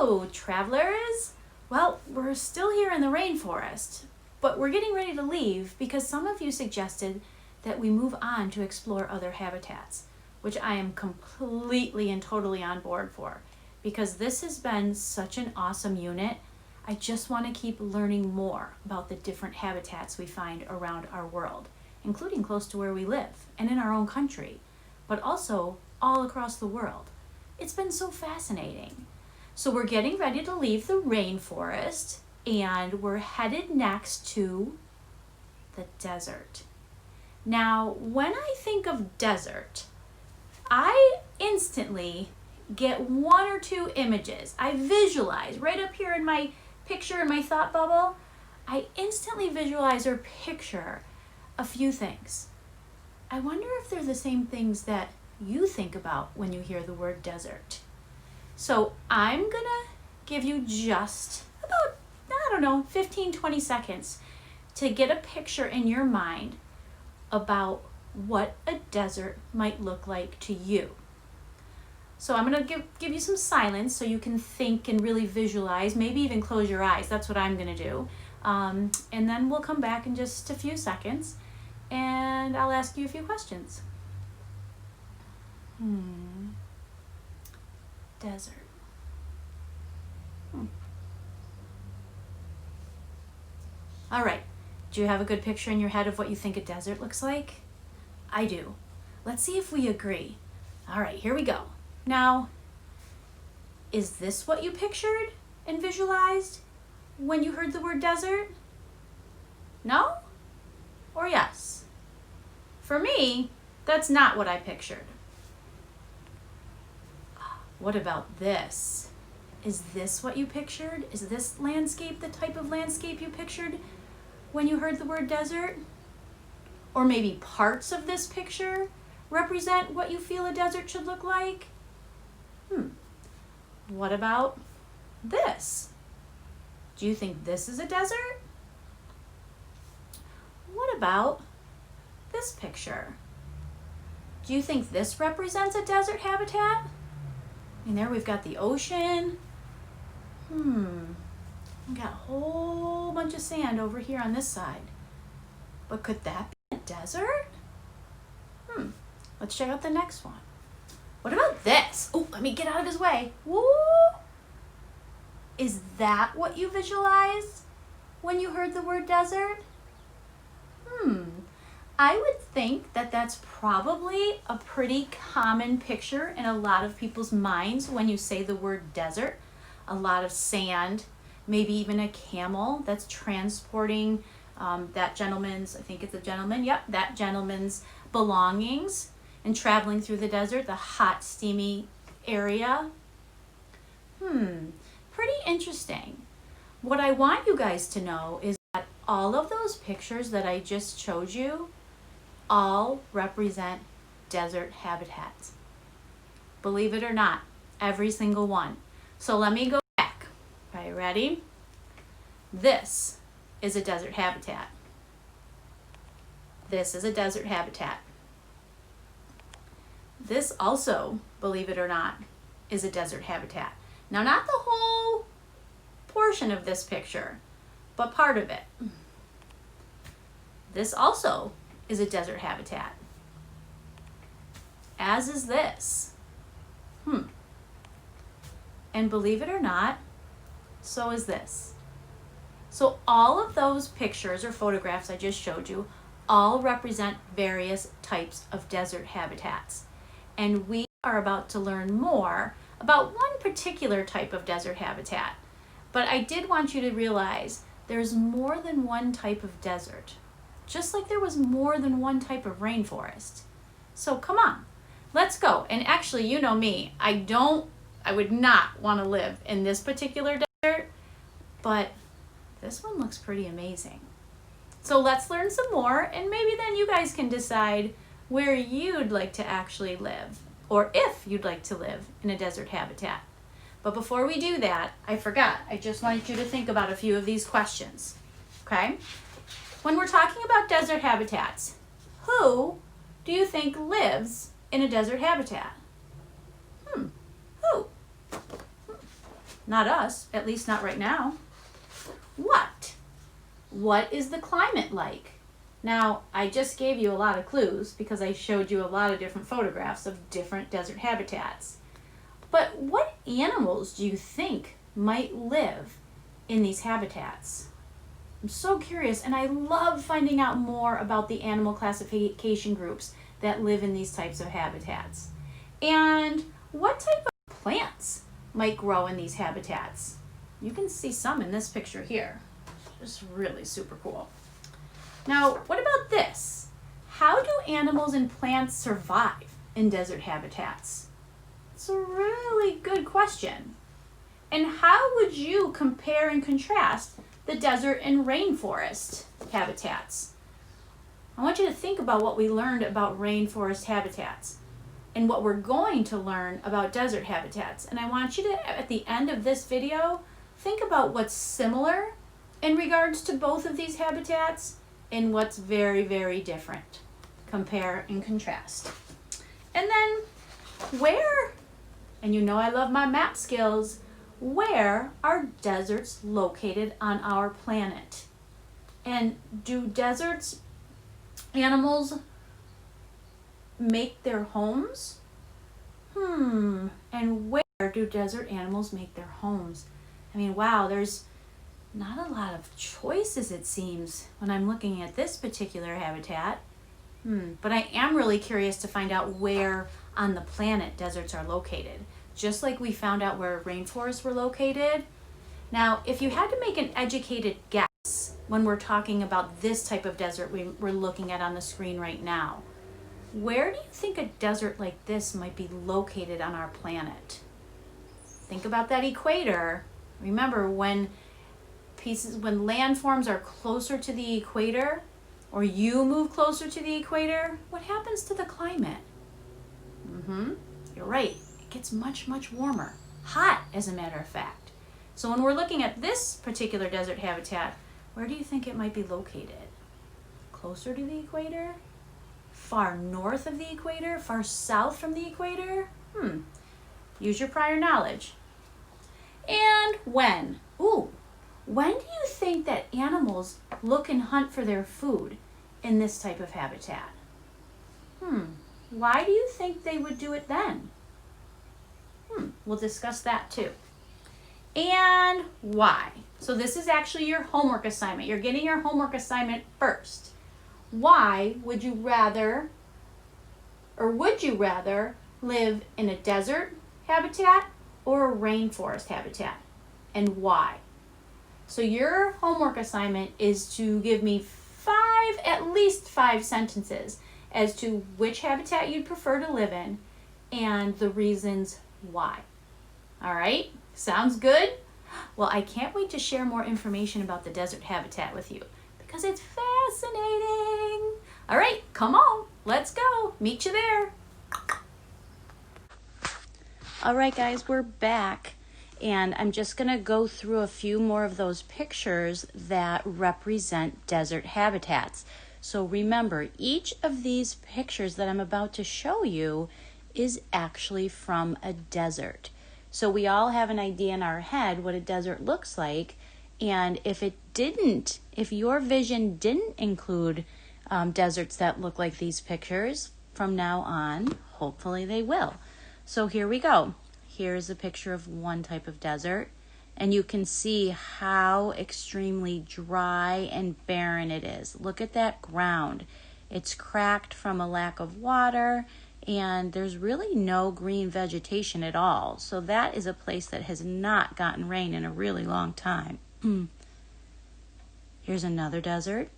Hello, travelers. Well, we're still here in the rainforest, but we're getting ready to leave because some of you suggested that we move on to explore other habitats, which I am completely and totally on board for because this has been such an awesome unit. I just want to keep learning more about the different habitats we find around our world, including close to where we live and in our own country, but also all across the world. It's been so fascinating. So we're getting ready to leave the rainforest and we're headed next to the desert. Now, when I think of desert, I instantly get one or two images. I visualize right up here in my picture in my thought bubble. I instantly visualize or picture a few things. I wonder if they're the same things that you think about when you hear the word desert. So I'm gonna give you just about, 15, 20 seconds to get a picture in your mind about what a desert might look like to you. So I'm gonna give you some silence so you can think and really visualize, maybe even close your eyes. That's what I'm gonna do. And then we'll come back in just a few seconds and I'll ask you a few questions. Desert. All right, do you have a good picture in your head of what you think a desert looks like? I do. Let's see if we agree. All right, here we go. Now, is this what you pictured and visualized when you heard the word desert? No? Or yes? For me, that's not what I pictured. What about this? Is this what you pictured? Is this landscape the type of landscape you pictured when you heard the word desert? Or maybe parts of this picture represent what you feel a desert should look like? What about this? Do you think this is a desert? What about this picture? Do you think this represents a desert habitat? And there we've got the ocean. We've got a whole bunch of sand over here on this side. But could that be a desert? Let's check out the next one. What about this? Oh, let me get out of his way. Woo! Is that what you visualized when you heard the word desert? I would think that that's probably a pretty common picture in a lot of people's minds when you say the word desert. A lot of sand, maybe even a camel that's transporting that gentleman's, I think it's a gentleman, yep, that gentleman's belongings and traveling through the desert, the hot, steamy area. Pretty interesting. What I want you guys to know is that all of those pictures that I just showed you all represent desert habitats. Believe it or not, every single one. So let me go back. Are you ready? This is a desert habitat. This is a desert habitat. This also, believe it or not, is a desert habitat. Now, not the whole portion of this picture, but part of it. This also is a desert habitat, as is this. And believe it or not, so is this. So all of those pictures or photographs I just showed you all represent various types of desert habitats. And we are about to learn more about one particular type of desert habitat. But I did want you to realize there's more than one type of desert, just like there was more than one type of rainforest. So come on, let's go. And actually, you know me, I would not want to live in this particular desert, but this one looks pretty amazing. So let's learn some more, and maybe then you guys can decide where you'd like to actually live, or if you'd like to live in a desert habitat. But before we do that, I forgot. I just wanted you to think about a few of these questions, okay? When we're talking about desert habitats, who do you think lives in a desert habitat? Who? Not us, at least not right now. What is the climate like? Now, I just gave you a lot of clues because I showed you a lot of different photographs of different desert habitats. But what animals do you think might live in these habitats? I'm so curious, and I love finding out more about the animal classification groups that live in these types of habitats. And what type of plants might grow in these habitats? You can see some in this picture here. Just really super cool. Now, what about this? How do animals and plants survive in desert habitats? It's a really good question. And how would you compare and contrast the desert and rainforest habitats? I want you to think about what we learned about rainforest habitats and what we're going to learn about desert habitats. And I want you to, at the end of this video, think about what's similar in regards to both of these habitats and what's very, very different. Compare and contrast. And then where, and you know I love my map skills, where are deserts located on our planet? And do deserts animals make their homes? And where do desert animals make their homes? I mean, wow, there's not a lot of choices, it seems, when I'm looking at this particular habitat. But I am really curious to find out where on the planet deserts are located, just like we found out where rainforests were located. Now, if you had to make an educated guess when we're talking about this type of desert we're looking at on the screen right now, where do you think a desert like this might be located on our planet? Think about that equator. Remember, when landforms are closer to the equator, or you move closer to the equator, what happens to the climate? You're right, it gets much, much warmer. Hot, as a matter of fact. So when we're looking at this particular desert habitat, where do you think it might be located? Closer to the equator? Far north of the equator? Far south from the equator? Use your prior knowledge. And when? When do you think that animals look and hunt for their food in this type of habitat? Why do you think they would do it then? We'll discuss that too. And why? So this is actually your homework assignment. You're getting your homework assignment first. Why would you rather live in a desert habitat or a rainforest habitat? And why? So your homework assignment is to give me at least five sentences as to which habitat you'd prefer to live in and the reasons why. All right, sounds good? Well, I can't wait to share more information about the desert habitat with you because it's fascinating. All right, come on, let's go. Meet you there. All right, guys, we're back. And I'm just going to go through a few more of those pictures that represent desert habitats. So remember, each of these pictures that I'm about to show you is actually from a desert. So we all have an idea in our head what a desert looks like. And if your vision didn't include deserts that look like these pictures, from now on, hopefully they will. So here we go. Here's a picture of one type of desert, and you can see how extremely dry and barren it is. Look at that ground. It's cracked from a lack of water, and there's really no green vegetation at all. So that is a place that has not gotten rain in a really long time. Here's another desert.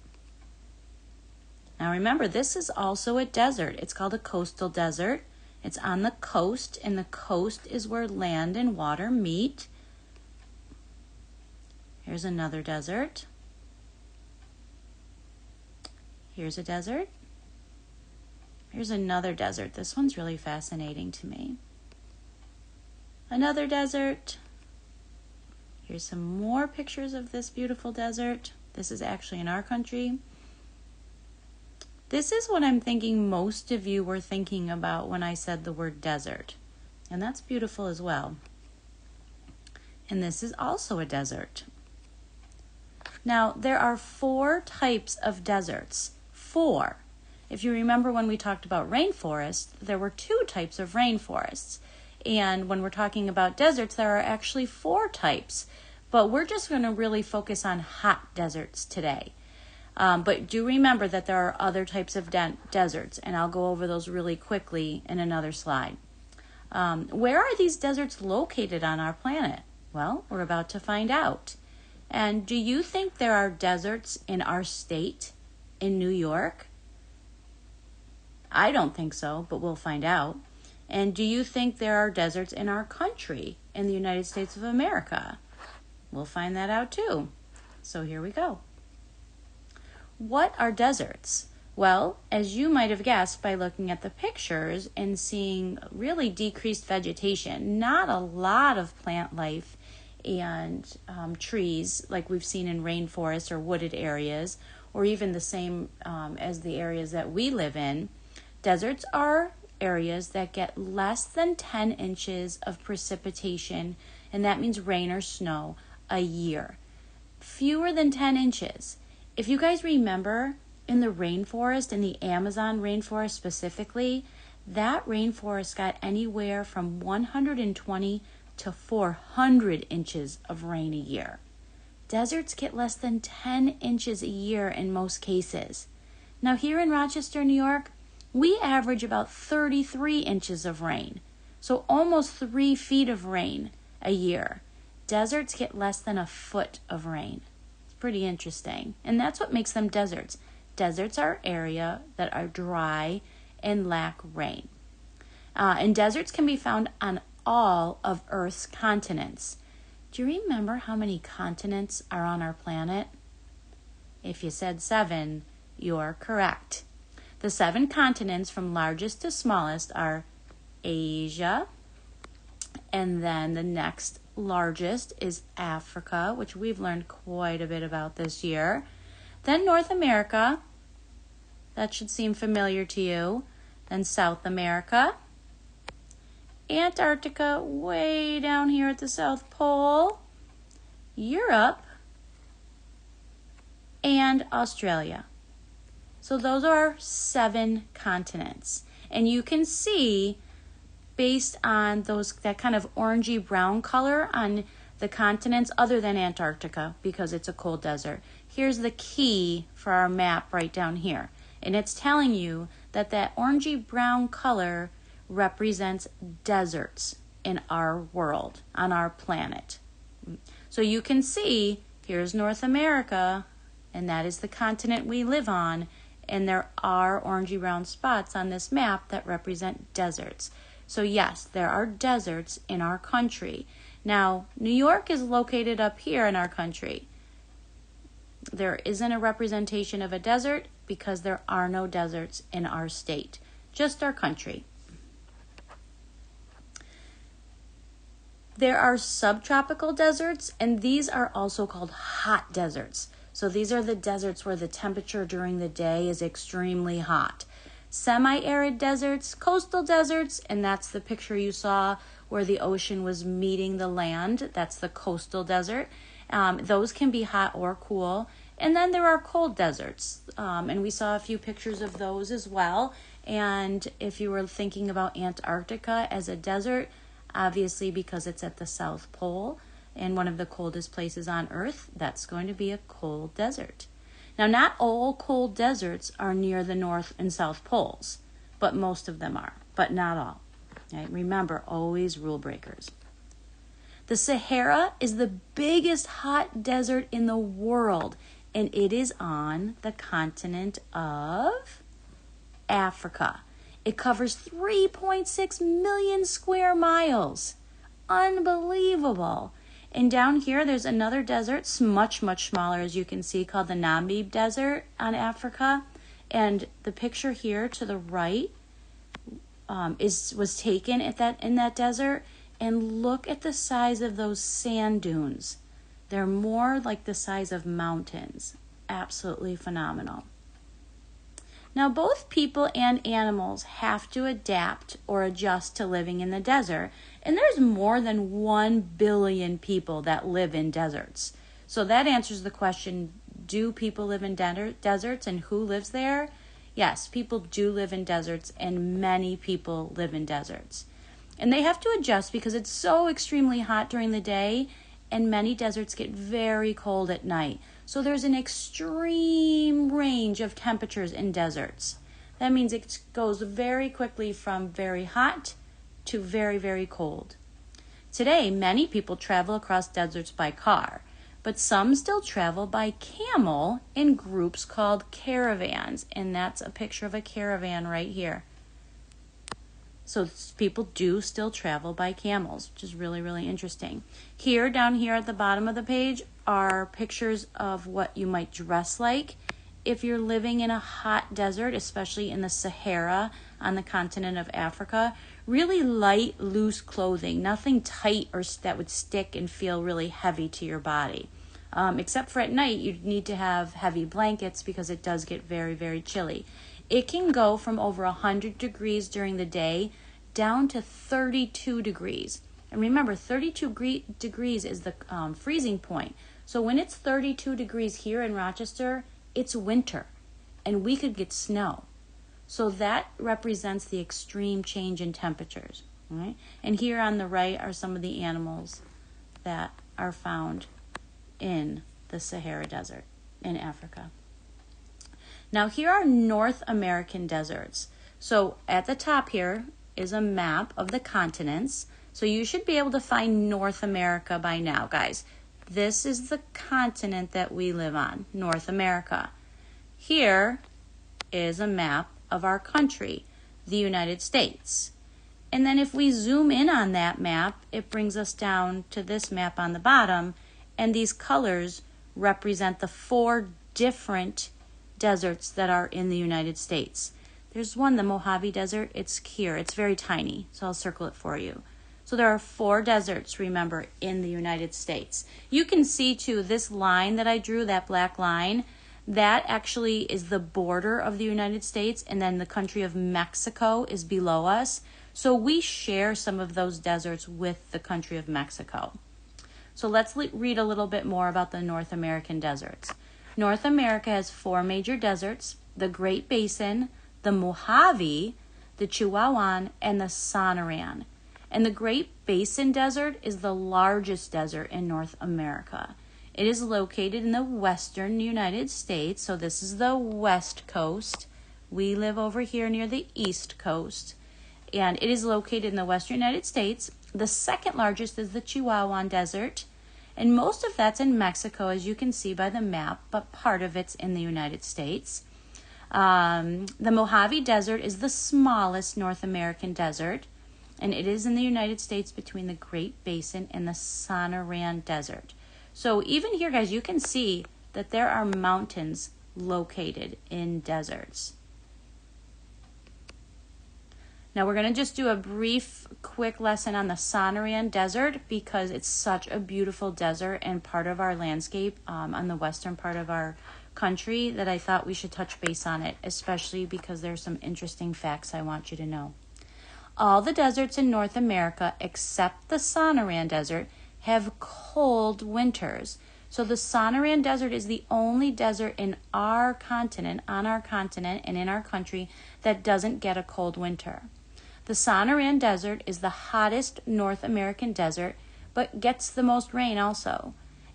Now remember, this is also a desert. It's called a coastal desert. It's on the coast, and the coast is where land and water meet. Here's another desert. Here's a desert. Here's another desert. This one's really fascinating to me. Another desert. Here's some more pictures of this beautiful desert. This is actually in our country. This is what I'm thinking most of you were thinking about when I said the word desert. And that's beautiful as well. and this is also a desert. Now, there are 4 types of deserts. 4. If you remember when we talked about rainforests, there were 2 types of rainforests. And when we're talking about deserts, there are actually 4 types. But we're just going to really focus on hot deserts today. But do remember that there are other types of deserts, and I'll go over those really quickly in another slide. Where are these deserts located on our planet? Well, we're about to find out. And do you think there are deserts in our state, in New York? I don't think so, but we'll find out. And do you think there are deserts in our country, in the United States of America? We'll find that out too. So here we go. What are deserts? Well, as you might have guessed by looking at the pictures and seeing really decreased vegetation, not a lot of plant life and trees like we've seen in rainforests or wooded areas, or even the same as the areas that we live in. Deserts are areas that get less than 10 inches of precipitation, and that means rain or snow, a year. Fewer than 10 inches. If you guys remember, in the rainforest, in the Amazon rainforest specifically, that rainforest got anywhere from 120 to 400 inches of rain a year. Deserts get less than 10 inches a year in most cases. Now here in Rochester, New York, we average about 33 inches of rain, so almost 3 feet of rain a year. Deserts get less than a foot of rain. It's pretty interesting, and that's what makes them deserts. Deserts are areas that are dry and lack rain. And deserts can be found on all of Earth's continents. Do you remember how many continents are on our planet? If you said 7, you're correct. The 7 continents from largest to smallest are Asia, and then the next largest is Africa, which we've learned quite a bit about this year. Then North America, that should seem familiar to you. Then South America, Antarctica, way down here at the South Pole, Europe, and Australia. So those are 7 continents. And you can see, based on that kind of orangey brown color on the continents, other than Antarctica, because it's a cold desert. Here's the key for our map right down here. And it's telling you that orangey brown color represents deserts in our world, on our planet. So you can see, here's North America, and that is the continent we live on, and there are orangey brown spots on this map that represent deserts. So yes, there are deserts in our country. Now, New York is located up here in our country. There isn't a representation of a desert because there are no deserts in our state, just our country. There are subtropical deserts, and these are also called hot deserts. So these are the deserts where the temperature during the day is extremely hot. Semi-arid deserts, coastal deserts, and that's the picture you saw where the ocean was meeting the land. That's the coastal desert. Those can be hot or cool. And then there are cold deserts, and we saw a few pictures of those as well. And if you were thinking about Antarctica as a desert, obviously because it's at the South Pole and one of the coldest places on Earth, that's going to be a cold desert. Now, not all cold deserts are near the North and South Poles, but most of them are, but not all. Right? Remember, always rule breakers. The Sahara is the biggest hot desert in the world, and it is on the continent of Africa. It covers 3.6 million square miles. Unbelievable. And down here, there's another desert, much, much smaller, as you can see, called the Namib Desert on Africa. And the picture here to the right was taken in that desert. And look at the size of those sand dunes. They're more like the size of mountains. Absolutely phenomenal. Now, both people and animals have to adapt or adjust to living in the desert, and there's more than 1 billion people that live in deserts. So that answers the question, do people live in deserts and who lives there? Yes, people do live in deserts, and many people live in deserts. And they have to adjust because it's so extremely hot during the day, and many deserts get very cold at night. So there's an extreme range of temperatures in deserts. That means it goes very quickly from very hot to very, very cold. Today, many people travel across deserts by car, but some still travel by camel in groups called caravans, and that's a picture of a caravan right here. So people do still travel by camels, which is really, really interesting. Down here at the bottom of the page are pictures of what you might dress like if you're living in a hot desert, especially in the Sahara on the continent of Africa. Really light, loose clothing, nothing tight or that would stick and feel really heavy to your body. Except for at night, you need to have heavy blankets because it does get very, very chilly. It can go from over 100 degrees during the day down to 32 degrees. And remember, 32 degrees is the freezing point. So when it's 32 degrees here in Rochester, it's winter, and we could get snow. So that represents the extreme change in temperatures. Right? And here on the right are some of the animals that are found in the Sahara Desert in Africa. Now here are North American deserts. So at the top here is a map of the continents. So you should be able to find North America by now, guys. This is the continent that we live on, North America. Here is a map of our country, the United States. And then if we zoom in on that map, it brings us down to this map on the bottom, and these colors represent the 4 different deserts that are in the United States. There's one, the Mojave Desert. It's here. It's very tiny, so I'll circle it for you. So there are 4 deserts, remember, in the United States. You can see, too, this line that I drew, that black line, that actually is the border of the United States, and then the country of Mexico is below us. So we share some of those deserts with the country of Mexico. So let's read a little bit more about the North American deserts. North America has 4 major deserts: the Great Basin, the Mojave, the Chihuahuan, and the Sonoran. And the Great Basin Desert is the largest desert in North America. It is located in the western United States, so this is the west coast. We live over here near the east coast, and it is located in the western United States. The second largest is the Chihuahuan Desert, and most of that's in Mexico, as you can see by the map, but part of it's in the United States. The Mojave Desert is the smallest North American desert, and it is in the United States between the Great Basin and the Sonoran Desert. So even here, guys, you can see that there are mountains located in deserts. Now we're going to just do a brief, quick lesson on the Sonoran Desert because it's such a beautiful desert and part of our landscape on the western part of our country that I thought we should touch base on it, especially because there's some interesting facts I want you to know. All the deserts in North America except the Sonoran Desert have cold winters. So the Sonoran Desert is the only desert in our continent, on our continent and in our country that doesn't get a cold winter. The Sonoran Desert is the hottest North American desert, but gets the most rain also.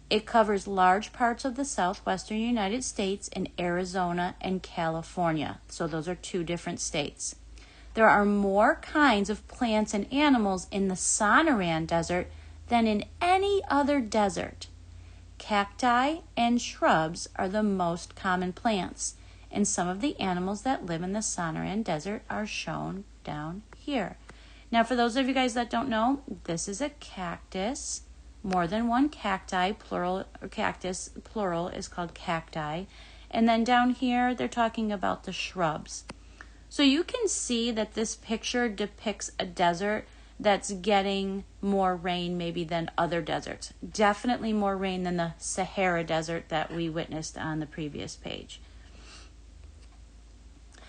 It covers large parts of the southwestern United States and Arizona and California. So those are 2 different states. There are more kinds of plants and animals in the Sonoran Desert than in any other desert. Cacti and shrubs are the most common plants, and some of the animals that live in the Sonoran Desert are shown down here. Now, for those of you guys that don't know, this is a cactus. More than one cacti, plural, or cactus, plural, is called cacti. And then down here, they're talking about the shrubs. So you can see that this picture depicts a desert that's getting more rain maybe than other deserts. Definitely more rain than the Sahara Desert that we witnessed on the previous page.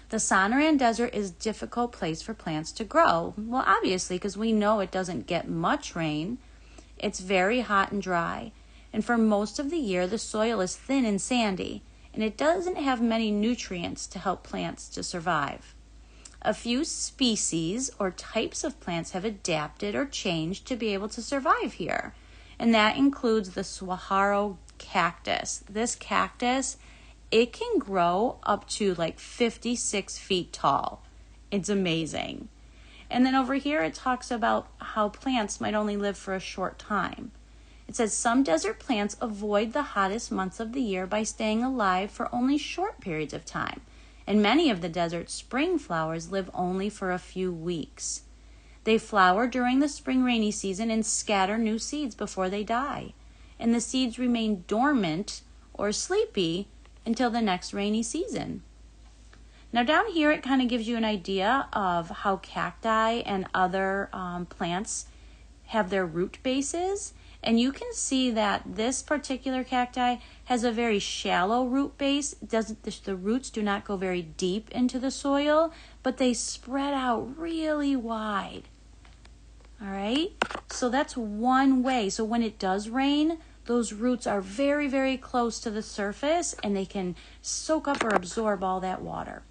The Sonoran Desert is a difficult place for plants to grow. Well, obviously, because we know it doesn't get much rain. It's very hot and dry. And for most of the year, the soil is thin and sandy, and it doesn't have many nutrients to help plants to survive. A few species or types of plants have adapted or changed to be able to survive here, and that includes the saguaro cactus. This cactus, it can grow up to like 56 feet tall. It's amazing. And then over here it talks about how plants might only live for a short time. It says some desert plants avoid the hottest months of the year by staying alive for only short periods of time. And many of the desert spring flowers live only for a few weeks. They flower during the spring rainy season and scatter new seeds before they die. And the seeds remain dormant or sleepy until the next rainy season. Now down here it kind of gives you an idea of how cacti and other plants have their root bases. And you can see that this particular cacti has a very shallow root base. The roots do not go very deep into the soil, but they spread out really wide. All right, so that's one way. So when it does rain, those roots are very, very close to the surface and they can soak up or absorb all that water.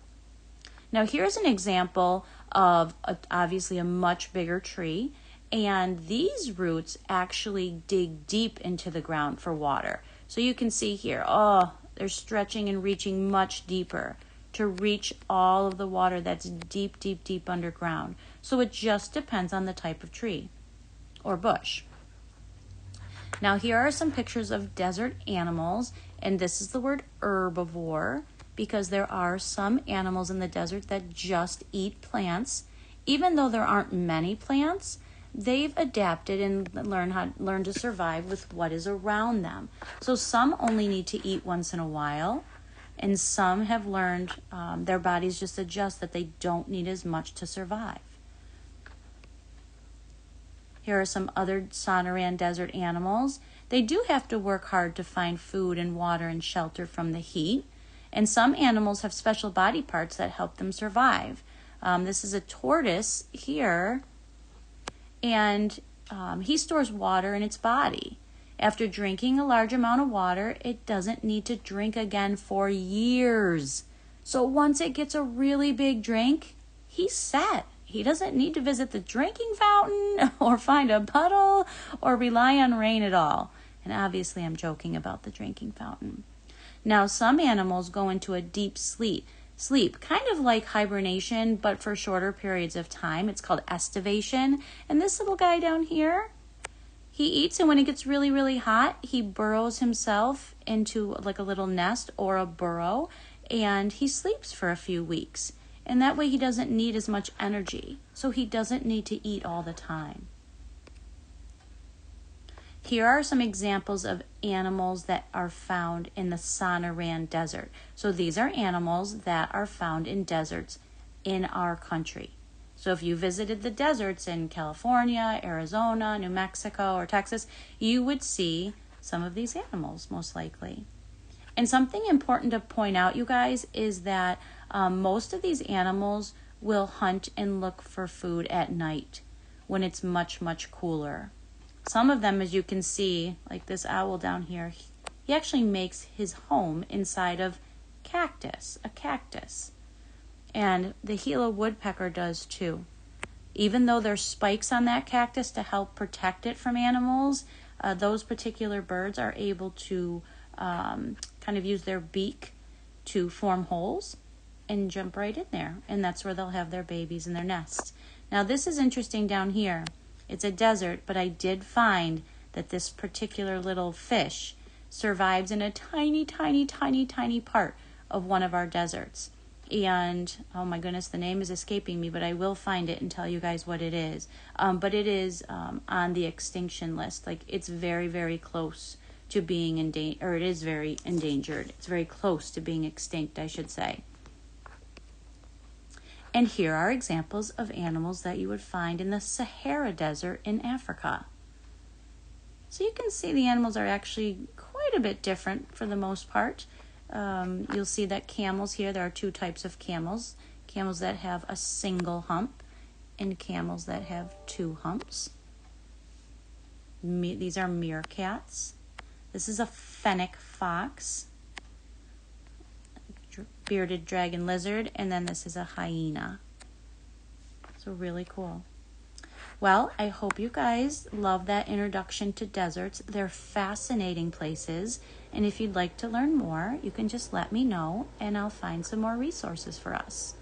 Now here's an example of obviously a much bigger tree. And these roots actually dig deep into the ground for water. So you can see here, they're stretching and reaching much deeper to reach all of the water that's deep, deep, deep underground. So it just depends on the type of tree or bush. Now here are some pictures of desert animals, and this is the word herbivore because there are some animals in the desert that just eat plants. Even though there aren't many plants, they've adapted and learned to survive with what is around them. So some only need to eat once in a while, and some have learned their bodies just adjust that they don't need as much to survive. Here are some other Sonoran desert animals. They do have to work hard to find food and water and shelter from the heat, and some animals have special body parts that help them survive. This is a tortoise here, and he stores water in its body. After drinking a large amount of water, it doesn't need to drink again for years. So once it gets a really big drink, he's set. He doesn't need to visit the drinking fountain or find a puddle or rely on rain at all. And obviously I'm joking about the drinking fountain. Now some animals go into a deep sleep, kind of like hibernation, but for shorter periods of time. It's called estivation. And this little guy down here, he eats, and when it gets really, really hot, he burrows himself into like a little nest or a burrow, and he sleeps for a few weeks. And that way he doesn't need as much energy, so he doesn't need to eat all the time. Here are some examples of animals that are found in the Sonoran Desert. So these are animals that are found in deserts in our country. So if you visited the deserts in California, Arizona, New Mexico, or Texas, you would see some of these animals most likely. And something important to point out, you guys, is that most of these animals will hunt and look for food at night when it's much, much cooler. Some of them, as you can see, like this owl down here, he actually makes his home inside of a cactus. And the Gila woodpecker does too. Even though there's spikes on that cactus to help protect it from animals, those particular birds are able to kind of use their beak to form holes and jump right in there. And that's where they'll have their babies in their nests. Now this is interesting down here. It's a desert, but I did find that this particular little fish survives in a tiny, tiny, tiny, tiny part of one of our deserts. And, oh my goodness, the name is escaping me, but I will find it and tell you guys what it is. But it is on the extinction list. Like, it's very, very close to being endangered, or it is very endangered. It's very close to being extinct, I should say. And here are examples of animals that you would find in the Sahara Desert in Africa. So you can see the animals are actually quite a bit different for the most part. You'll see that camels here, there are two types of camels. Camels that have a single hump and camels that have two humps. These are meerkats. This is a fennec fox, bearded dragon lizard, and then this is a hyena. So really cool. Well, I hope you guys love that introduction to deserts. They're fascinating places, and if you'd like to learn more, you can just let me know, and I'll find some more resources for us.